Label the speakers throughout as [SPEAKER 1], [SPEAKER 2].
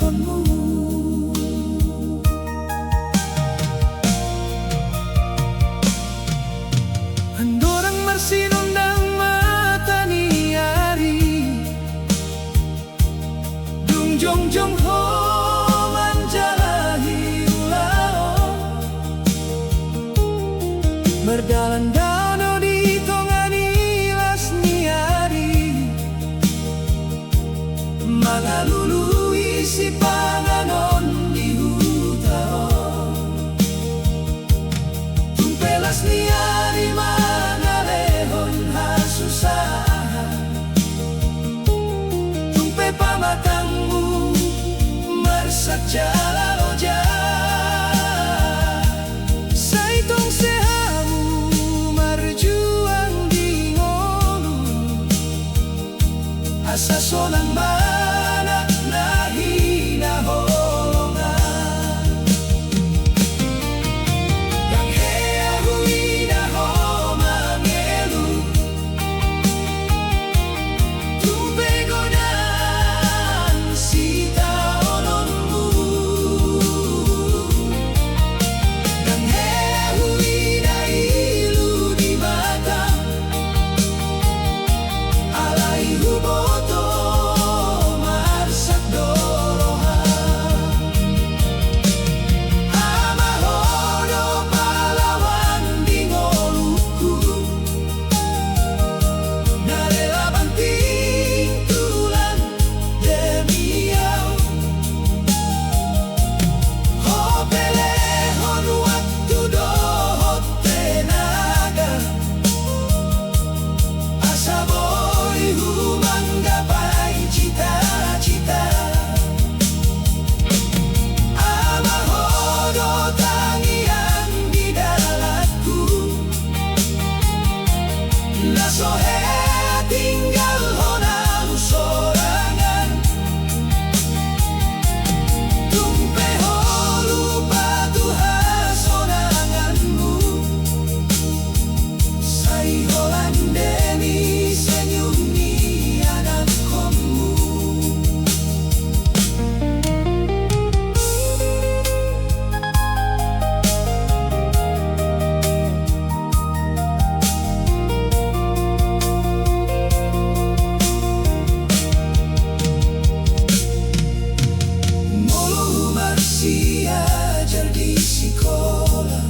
[SPEAKER 1] konmu. Andorang marsinundang matani ari dung jong jong ho manjalahi ulao berdalan dano di tongani lasni ari malalului si panganon di hutao tumpelas ni ari mangalehon hasusahan tumpe pamatangmu marsak jalaloja saitong sehamu marjuang di ngolu asa solang manak nahi na holongan yang hea hui na ho mangelu tumpe godan si taononmu yang hea hui na ilu di mata alai huboto marsak dorohan amahodo pahlawan di ngoluku narela banting tulang demi au ho pelehon waktu dohot tenaga asa boy humang gapai cita-cita amahodo tangian di dalatku nasohe tinggal hona sorangan tumpe ho lupa Tuhan sonanganmu sai holandeni senyum ni anak komu Mulu marsi ajar di sekolah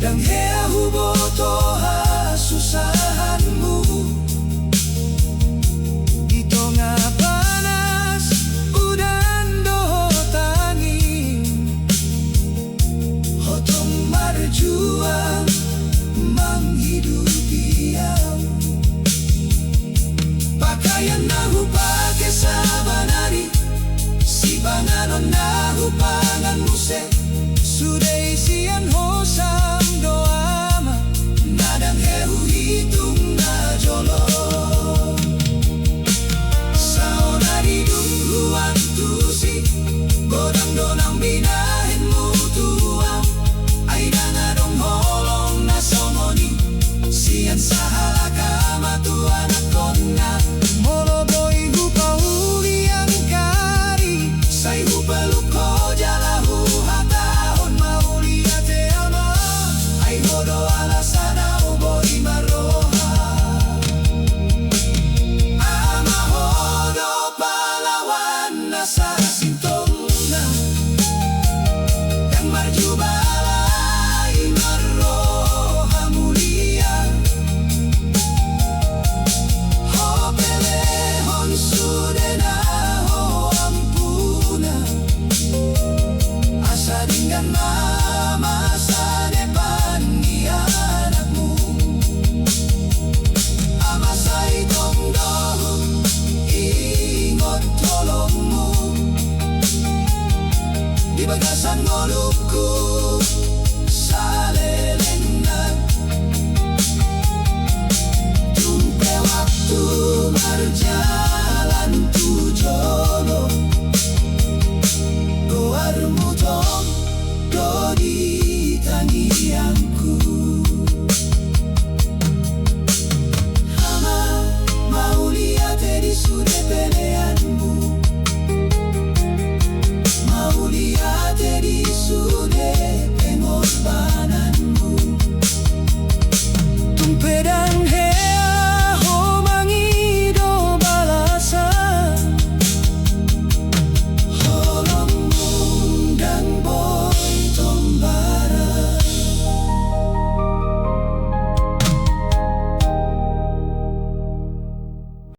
[SPEAKER 1] dan hea huboto hasusahanmu di tengah panas udan dohot angin hotong marjuang menghidupi au pakaian nahu pake sabanari si panganon nahu pangan muse sudah isian hosam doama nadang hehu hitung na jolo saonari dungluan tusi godang donang binahin mutuang aidang adong holong na somoni sian sahalaka matuan akonna moloboi hupahuli ang kari sai hupaluko jalahu hatahon mauli ate ama ai hodo alasana uboi maroha ama hodo pahlawan nasa sintongna yang marju balai maroha mulia ho pelehon sudena ho ampuna asa dengan masa depan ni anakmu ama saitong dohu ingot tolongmu di bagasan ngoluku salelengan tumpe waktu marja